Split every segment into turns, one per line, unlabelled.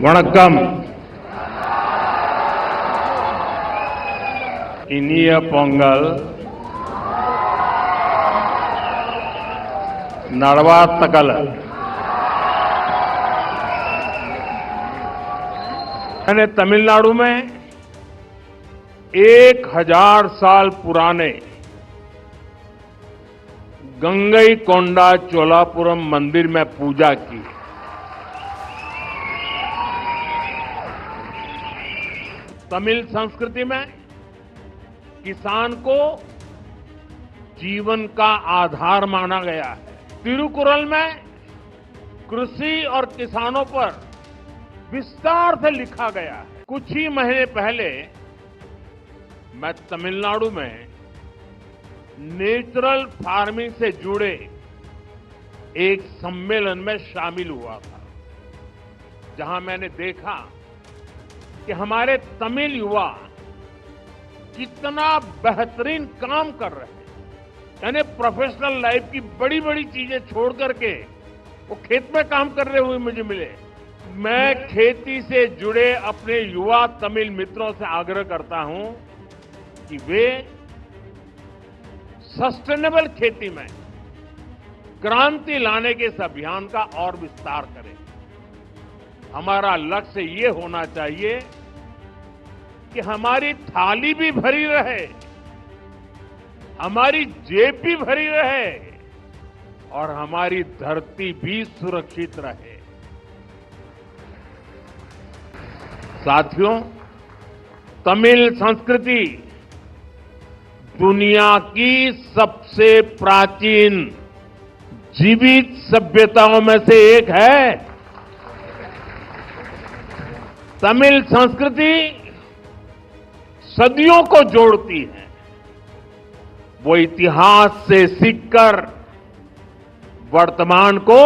வணக்கம். இனிய பொங்கல் नड़वातकल. मैंने तमिलनाडु में 1000 साल पुराने गंगईकोंडा चोलापुरम मंदिर में पूजा की. तमिल संस्कृति में किसान को जीवन का आधार माना गया है. तिरुकुरल में कृषि और किसानों पर विस्तार से लिखा गया है. कुछ ही महीने पहले मैं तमिलनाडु में नेचुरल फार्मिंग से जुड़े एक सम्मेलन में शामिल हुआ था, जहां मैंने देखा कि हमारे तमिल युवा कितना बेहतरीन काम कर रहे हैं. यानी प्रोफेशनल लाइफ की बड़ी बड़ी चीजें छोड़ करके वो खेत में काम कर रहे हुए मुझे मिले. मैं खेती से जुड़े अपने युवा तमिल मित्रों से आग्रह करता हूं कि वे सस्टेनेबल खेती में क्रांति लाने के इस अभियान का और विस्तार करें. हमारा लक्ष्य ये होना चाहिए कि हमारी थाली भी भरी रहे, हमारी जेब भी भरी रहे और हमारी धरती भी सुरक्षित रहे. साथियों, तमिल संस्कृति दुनिया की सबसे प्राचीन जीवित सभ्यताओं में से एक है. तमिल संस्कृति सदियों को जोड़ती है. वो इतिहास से सीखकर वर्तमान को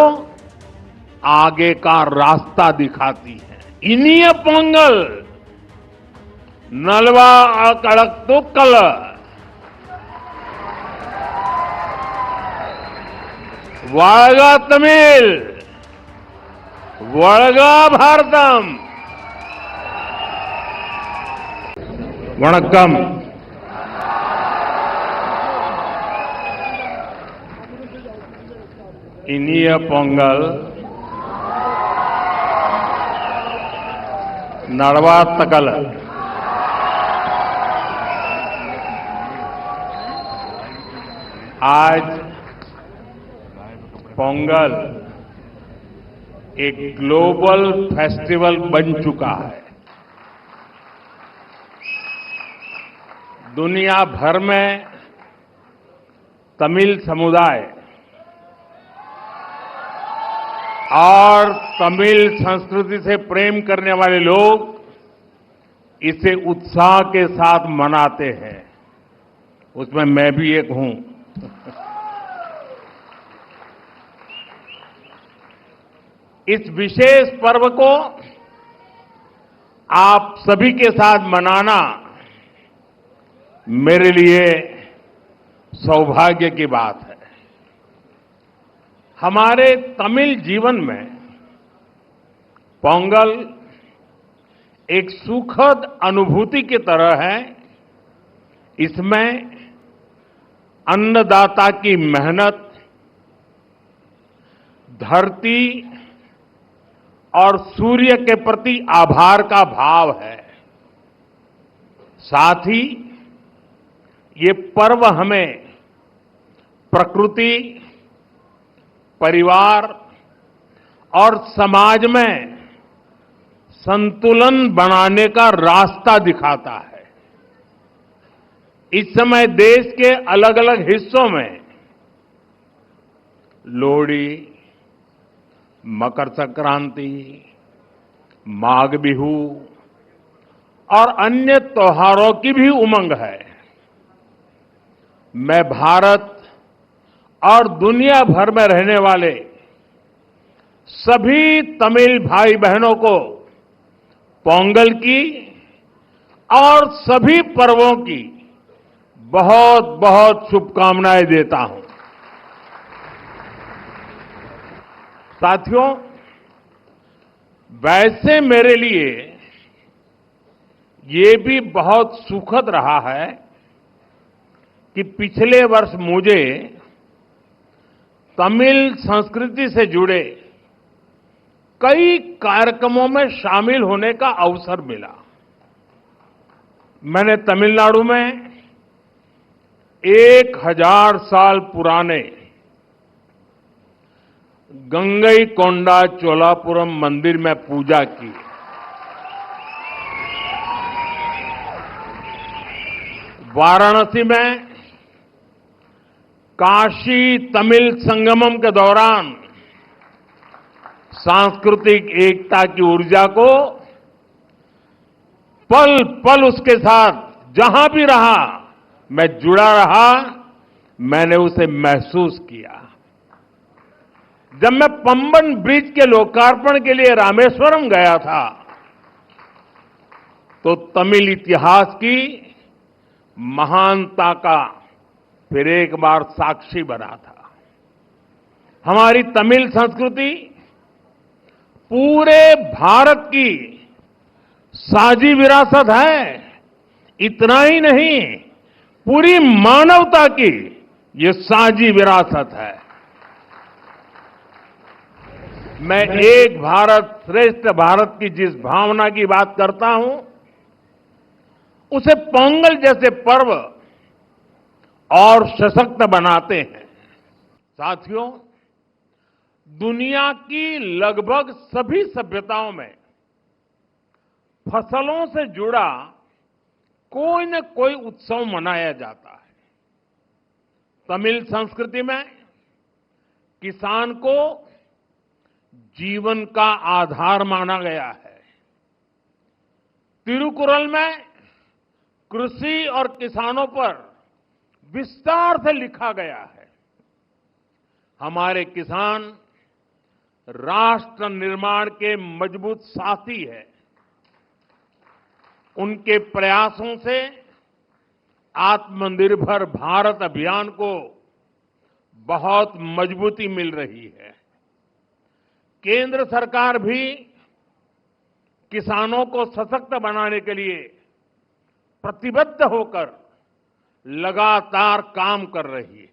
आगे का रास्ता दिखाती है. इनिय पोंगल नलवा अकड़क्तुक्कल. वाळगा तमिल, वळगा भारतम. वणक्कम. इनिय पोंगल नड़वातकल. आज पोंगल एक ग्लोबल फेस्टिवल बन चुका है. दुनिया भर में तमिल समुदाय और तमिल संस्कृति से प्रेम करने वाले लोग इसे उत्साह के साथ मनाते हैं. उसमें मैं भी एक हूं. इस विशेष पर्व को आप सभी के साथ मनाना मेरे लिए सौभाग्य की बात है. हमारे तमिल जीवन में पोंगल एक सुखद अनुभूति की तरह है. इसमें अन्नदाता की मेहनत, धरती और सूर्य के प्रति आभार का भाव है. साथ ही ये पर्व हमें प्रकृति, परिवार और समाज में संतुलन बनाने का रास्ता दिखाता है. इस समय देश के अलग अलग हिस्सों में लोहड़ी, मकर संक्रांति, माघ बिहू और अन्य त्योहारों की भी उमंग है. मैं भारत और दुनिया भर में रहने वाले सभी तमिल भाई बहनों को पोंगल की और सभी पर्वों की बहुत बहुत शुभकामनाएं देता हूं. साथियों, वैसे मेरे लिए ये भी बहुत सुखद रहा है कि पिछले वर्ष मुझे तमिल संस्कृति से जुड़े कई कार्यक्रमों में शामिल होने का अवसर मिला। मैंने तमिलनाडु में 1000 साल पुराने गंगईकोंडा चोलापुरम मंदिर में पूजा की। वाराणसी में काशी तमिल संगमम के दौरान सांस्कृतिक एकता की ऊर्जा को पल पल उसके साथ जहां भी रहा मैं जुड़ा रहा, मैंने उसे महसूस किया। जब मैं पंबन ब्रिज के लोकार्पण के लिए रामेश्वरम गया था तो तमिल इतिहास की महानता का फिर एक बार साक्षी बना था। हमारी तमिल संस्कृति पूरे भारत की साझी विरासत है। इतना ही नहीं, पूरी मानवता की ये साझी विरासत है। मैं एक भारत श्रेष्ठ भारत की जिस भावना की बात करता हूं, उसे पोंगल जैसे पर्व और सशक्त बनाते हैं। साथियों, दुनिया की लगभग सभी सभ्यताओं में फसलों से जुड़ा कोई न कोई उत्सव मनाया जाता है। तमिल संस्कृति में किसान को जीवन का आधार माना गया है। तिरुकुरल में कृषि और किसानों पर विस्तार से लिखा गया है। हमारे किसान राष्ट्र निर्माण के मजबूत साथी है। उनके प्रयासों से आत्मनिर्भर भारत अभियान को बहुत मजबूती मिल रही है। केंद्र सरकार भी किसानों को सशक्त बनाने के लिए प्रतिबद्ध होकर लगातार काम कर रही है।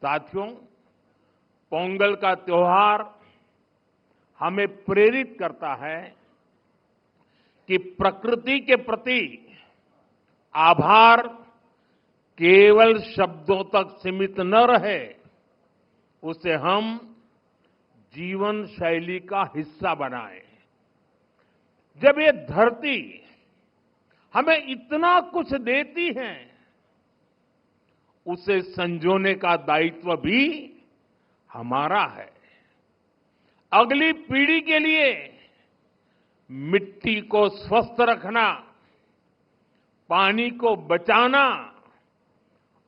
साथियों, पोंगल का त्योहार हमें प्रेरित करता है कि प्रकृति के प्रति आभार केवल शब्दों तक सीमित न रहे, उसे हम जीवन शैली का हिस्सा बनाएं। जब ये धरती हमें इतना कुछ देती है, उसे संजोने का दायित्व भी हमारा है। अगली पीढ़ी के लिए मिट्टी को स्वस्थ रखना, पानी को बचाना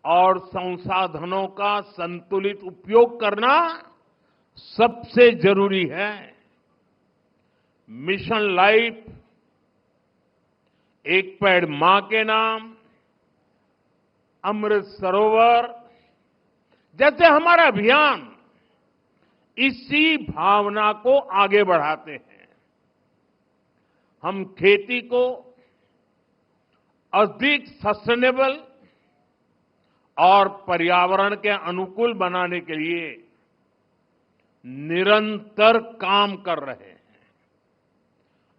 और संसाधनों का संतुलित उपयोग करना सबसे जरूरी है। मिशन लाइफ, एक पेड़ मां के नाम, अमृत सरोवर जैसे हमारा अभियान इसी भावना को आगे बढ़ाते हैं। हम खेती को अधिक सस्टेनेबल और पर्यावरण के अनुकूल बनाने के लिए निरंतर काम कर रहे हैं।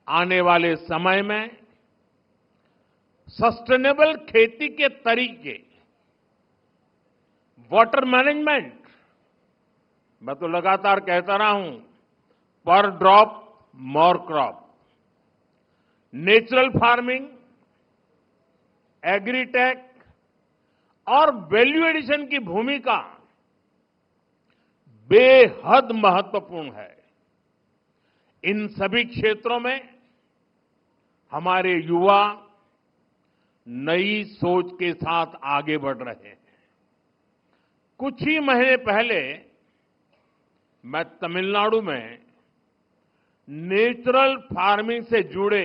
आने वाले समय में सस्टेनेबल खेती के तरीके, वाटर मैनेजमेंट, मैं तो लगातार कहता रहा हूं, पर drop more crop, natural farming, agritech और वैल्यू एडिशन की भूमिका बेहद महत्वपूर्ण है। इन सभी क्षेत्रों में हमारे युवा नई सोच के साथ आगे बढ़ रहे हैं। कुछ ही महीने पहले मैं तमिलनाडु में नेचुरल फार्मिंग से जुड़े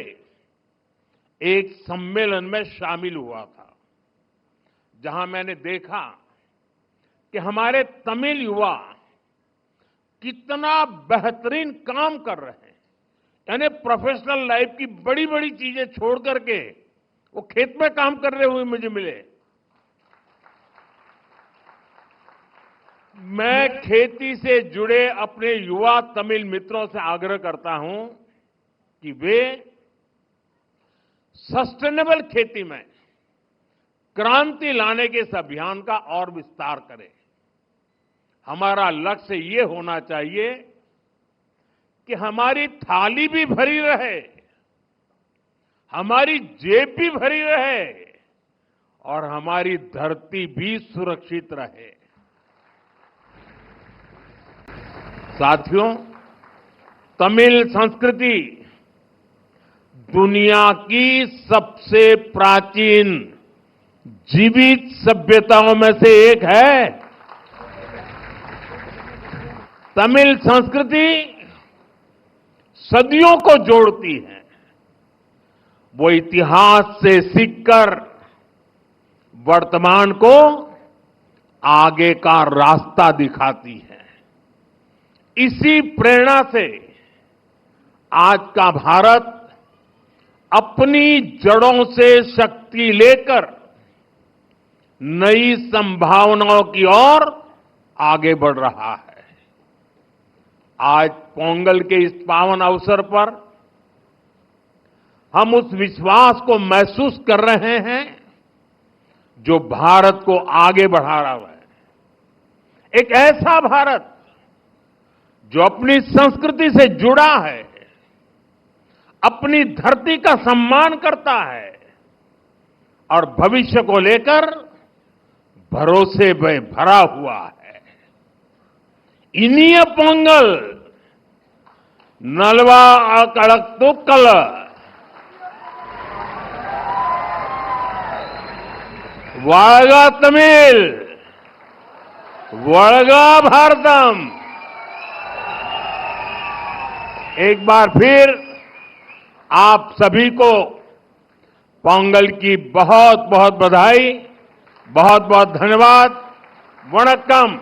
एक सम्मेलन में शामिल हुआ था, जहां मैंने देखा कि हमारे तमिल युवा कितना बेहतरीन काम कर रहे हैं। यानी प्रोफेशनल लाइफ की बड़ी बड़ी चीजें छोड़ करके वो खेत में काम कर रहे हुए मुझे मिले। मैं खेती से जुड़े अपने युवा तमिल मित्रों से आग्रह करता हूं कि वे सस्टेनेबल खेती में क्रांति लाने के इस अभियान का और विस्तार करें। हमारा लक्ष्य ये होना चाहिए कि हमारी थाली भी भरी रहे, हमारी जेब भी भरी रहे और हमारी धरती भी सुरक्षित रहे। साथियों, तमिल संस्कृति दुनिया की सबसे प्राचीन जीवित सभ्यताओं में से एक है। तमिल संस्कृति सदियों को जोड़ती है। वो इतिहास से सीखकर वर्तमान को आगे का रास्ता दिखाती है। इसी प्रेरणा से आज का भारत अपनी जड़ों से शक्ति लेकर नई संभावनाओं की ओर आगे बढ़ रहा है। आज पोंगल के इस पावन अवसर पर हम उस विश्वास को महसूस कर रहे हैं जो भारत को आगे बढ़ा रहा है। एक ऐसा भारत जो अपनी संस्कृति से जुड़ा है, अपनी धरती का सम्मान करता है और भविष्य को लेकर भरोसे में भरा हुआ है। इनिय पोंगल नलवा कड़कतुक्कल वाळगा तमिल वळगा भारतम। एक बार फिर आप सभी को पोंगल की बहुत बहुत बधाई, बहुत बहुत धन्यवाद। वणक्कम।